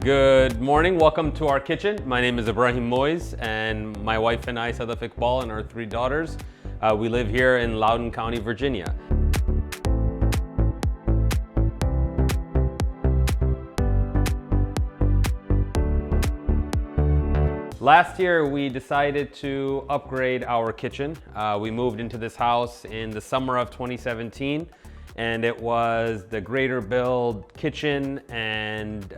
Good morning, welcome to our kitchen. My name is Ibrahim Moiz and my wife and I, Sadaf Iqbal, and our 3 daughters. We live here in Loudoun County, Virginia. Last year, we decided to upgrade our kitchen. We moved into this house in the summer of 2017, and it was the greater build kitchen, and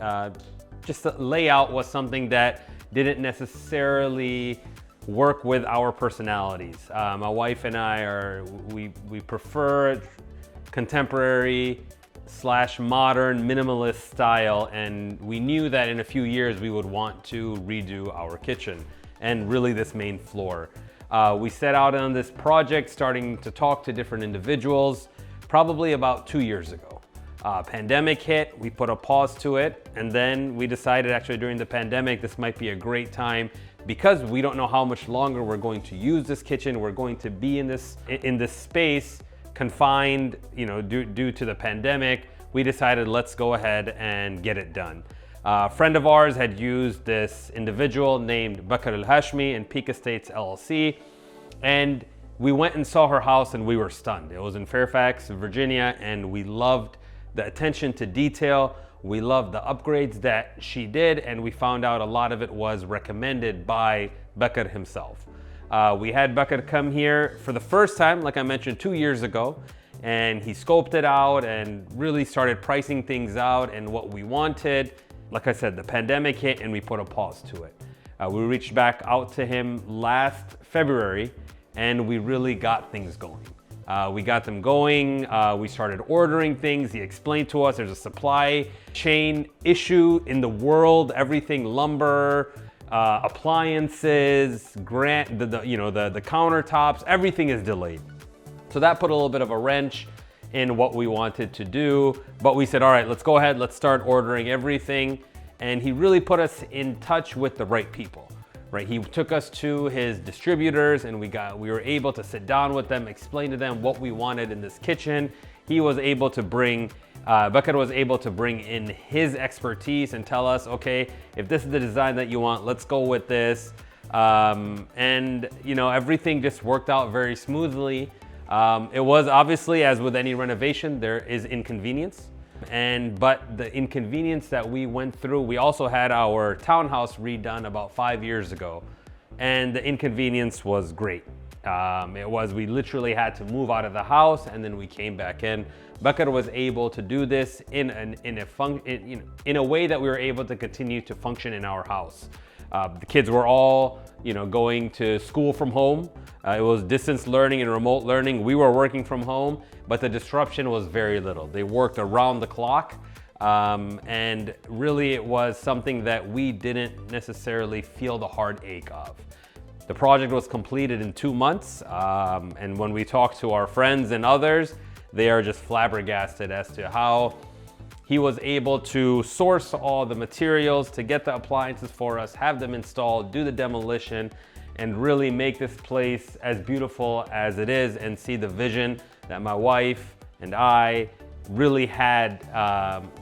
just the layout was something that didn't necessarily work with our personalities. My wife and I we prefer contemporary / modern minimalist style, and we knew that in a few years we would want to redo our kitchen and really this main floor. We set out on this project starting to talk to different individuals probably about 2 years ago. Pandemic hit, we put a pause to it, and then we decided actually during the pandemic this might be a great time because we don't know how much longer we're going to use this kitchen. We're going to be in this space confined, due to the pandemic. We decided let's go ahead and get it done. A friend of ours had used this individual named Bakr AlHashimi in Peak Estates LLC, and we went and saw her house and we were stunned. It was in Fairfax, Virginia, and we loved the attention to detail. We loved the upgrades that she did, and we found out a lot of it was recommended by Bakr himself. We had Bakr come here for the first time, like I mentioned, 2 years ago, and he scoped it out and really started pricing things out and what we wanted. Like I said, the pandemic hit and we put a pause to it. We reached back out to him last February and we really got things going. We got them going, we started ordering things. He explained to us there's a supply chain issue in the world, everything lumber, appliances, the countertops, everything is delayed. So that put a little bit of a wrench in what we wanted to do, but we said, all right, let's go ahead, let's start ordering everything. And he really put us in touch with the right people. Right, he took us to his distributors and we were able to sit down with them, explain to them what we wanted in this kitchen. He was able to Bakr was able to bring in his expertise and tell us, okay, if this is the design that you want, let's go with this. And everything just worked out very smoothly. It was obviously, as with any renovation, there is inconvenience. But the inconvenience that we went through, we also had our townhouse redone about 5 years ago, and the inconvenience was great. We literally had to move out of the house and then we came back in. Bakr was able to do this in a way that we were able to continue to function in our house. The kids were all, going to school from home. It was distance learning and remote learning. We were working from home, but the disruption was very little. They worked around the clock, and really it was something that we didn't necessarily feel the heartache of. The project was completed in 2 months, and when we talked to our friends and others, they are just flabbergasted as to how he was able to source all the materials to get the appliances for us, have them installed, do the demolition, and really make this place as beautiful as it is and see the vision that my wife and I really had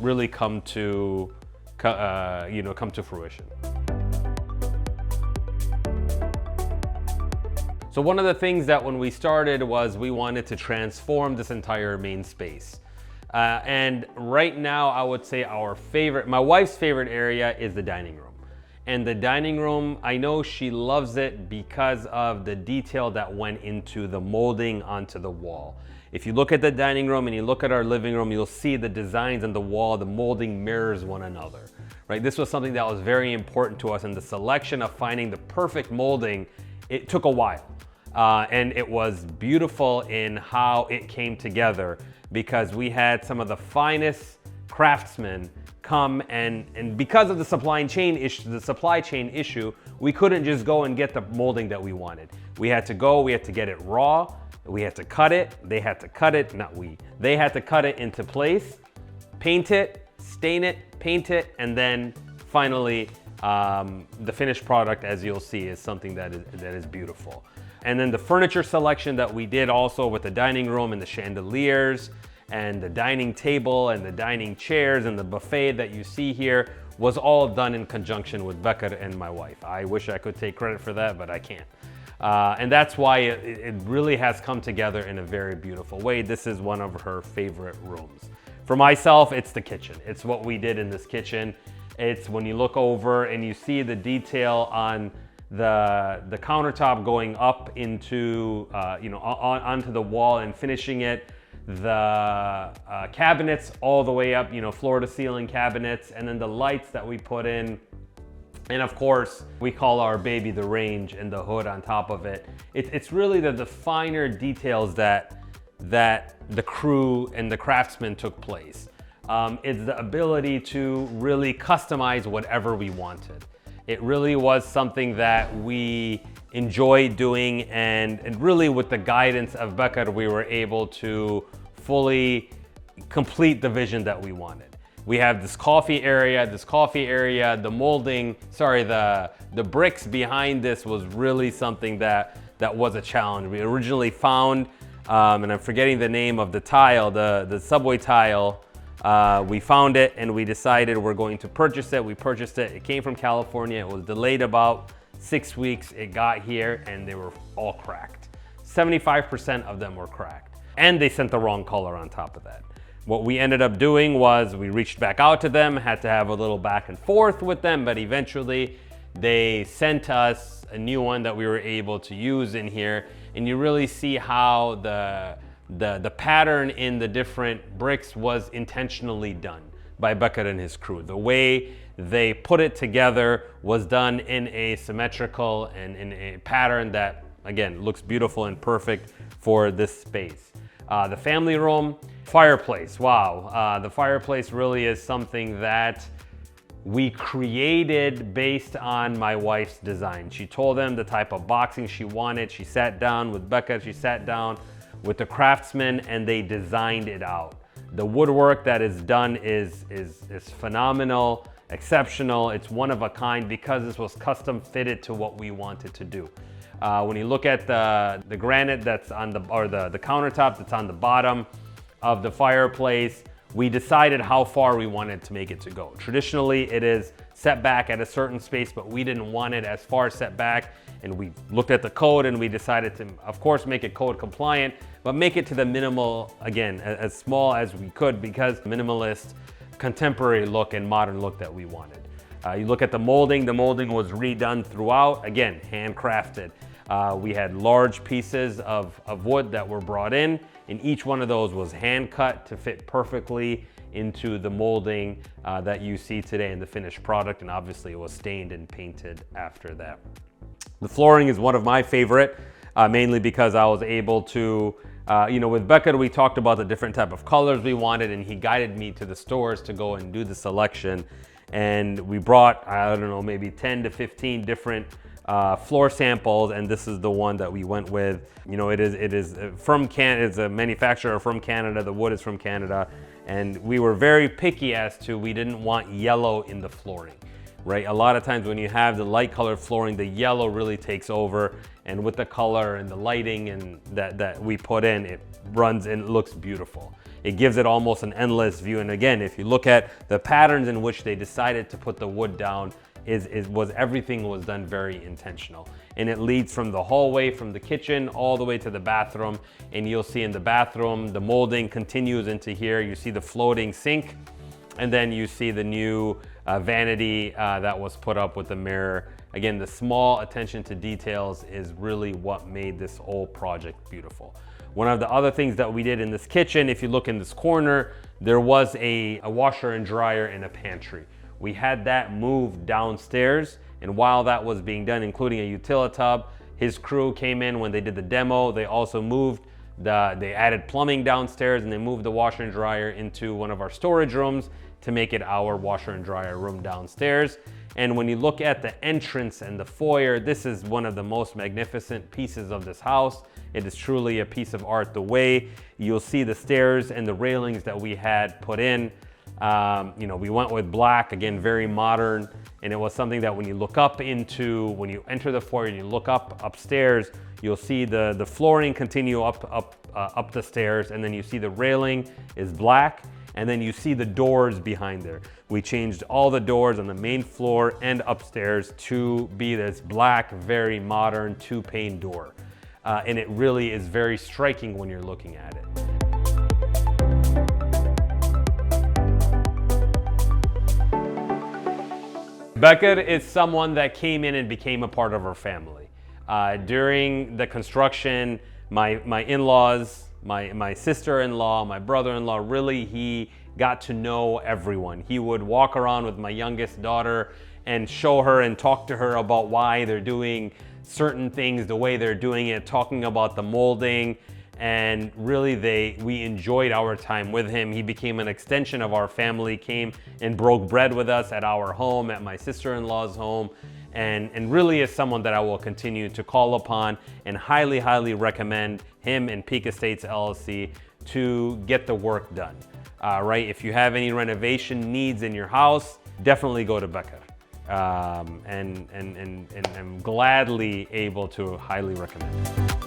really come to fruition. So one of the things that when we started was we wanted to transform this entire main space. And right now I would say my wife's favorite area is the dining room. And the dining room, I know she loves it because of the detail that went into the molding onto the wall. If you look at the dining room and you look at our living room, you'll see the designs on the wall, the molding mirrors one another, right? This was something that was very important to us, and the selection of finding the perfect molding, it took a while. And it was beautiful in how it came together because we had some of the finest craftsmen come and because of the supply chain issue, we couldn't just go and get the molding that we wanted. We had to get it raw, we had to cut it, they had to cut it into place, paint it, stain it, paint it, and then finally the finished product, as you'll see, is something that is beautiful. And then the furniture selection that we did also with the dining room and the chandeliers and the dining table and the dining chairs and the buffet that you see here was all done in conjunction with Bakr and my wife. I wish I could take credit for that, but I can't. And that's why it really has come together in a very beautiful way. This is one of her favorite rooms. For myself, it's the kitchen. It's what we did in this kitchen. It's when you look over and you see the detail on the countertop going up into, onto the wall and finishing it, the cabinets all the way up, floor to ceiling cabinets, and then the lights that we put in. And of course, we call our baby the range and the hood on top of it. It's really the finer details that the crew and the craftsmen took place. It's the ability to really customize whatever we wanted. It really was something that we enjoyed doing, and really with the guidance of Bakr, we were able to fully complete the vision that we wanted. We have this coffee area, the molding, the bricks behind this was really something that was a challenge. We originally found, and I'm forgetting the name of the tile, the subway tile. We found it and we decided we're going to purchase it. We purchased it. It came from California. It was delayed about 6 weeks. It got here and they were all cracked. 75% of them were cracked. And they sent the wrong color on top of that. What we ended up doing was we reached back out to them, had to have a little back and forth with them, but eventually they sent us a new one that we were able to use in here. And you really see how the pattern in the different bricks was intentionally done by Bakr and his crew. The way they put it together was done in a symmetrical and in a pattern that, again, looks beautiful and perfect for this space. The family room, fireplace, wow. The fireplace really is something that we created based on my wife's design. She told them the type of boxing she wanted. She sat down with Bakr, she sat down with the craftsmen, and they designed it out. The woodwork that is done is phenomenal, exceptional. It's one of a kind because this was custom fitted to what we wanted to do. When you look at the granite that's on the countertop that's on the bottom of the fireplace, we decided how far we wanted to make it to go. Traditionally, it is set back at a certain space, but we didn't want it as far set back. And we looked at the code and we decided to, of course, make it code compliant, but make it to the minimal, again, as small as we could, because minimalist, contemporary look and modern look that we wanted. You look at the molding was redone throughout, again, handcrafted. We had large pieces of wood that were brought in, and each one of those was hand cut to fit perfectly into the molding that you see today in the finished product, and obviously it was stained and painted after that. The flooring is one of my favorite, mainly because I was able to, with Bakr, we talked about the different type of colors we wanted, and he guided me to the stores to go and do the selection. And we brought, I don't know, maybe 10 to 15 different floor samples, and this is the one that we went with. It is from Canada. It's a manufacturer from Canada. The wood is from Canada, and we were very picky as to we didn't want yellow in the flooring. Right, a lot of times when you have the light colored flooring, the yellow really takes over, and with the color and the lighting and that we put in, it runs and it looks beautiful. It gives it almost an endless view. And again, if you look at the patterns in which they decided to put the wood down, everything was done very intentional. And it leads from the hallway, from the kitchen, all the way to the bathroom. And you'll see in the bathroom, the molding continues into here. You see the floating sink, and then you see the new vanity that was put up with the mirror. Again, the small attention to details is really what made this whole project beautiful. One of the other things that we did in this kitchen, if you look in this corner, there was a washer and dryer in a pantry. We had that moved downstairs, and while that was being done, including a utility tub, his crew came in when they did the demo. They also moved they added plumbing downstairs, and they moved the washer and dryer into one of our storage rooms to make it our washer and dryer room downstairs. And when you look at the entrance and the foyer, this is one of the most magnificent pieces of this house. It is truly a piece of art. The way you'll see the stairs and the railings that we had put in, we went with black, again, very modern. And it was something that when you look up when you enter the foyer and you look upstairs, you'll see the flooring continue up the stairs, and then you see the railing is black. and then you see the doors behind there. We changed all the doors on the main floor and upstairs to be this black, very modern 2-pane door. And it really is very striking when you're looking at it. Bakr is someone that came in and became a part of our family. During the construction, my in-laws, my sister-in-law, my brother-in-law, really he got to know everyone. He would walk around with my youngest daughter and show her and talk to her about why they're doing certain things, the way they're doing it, talking about the molding. And really we enjoyed our time with him. He became an extension of our family, came and broke bread with us at our home, at my sister-in-law's home, and really is someone that I will continue to call upon and highly, highly recommend him and Peak Estates LLC to get the work done. Right, if you have any renovation needs in your house, definitely go to Bakr. And I'm gladly able to highly recommend it.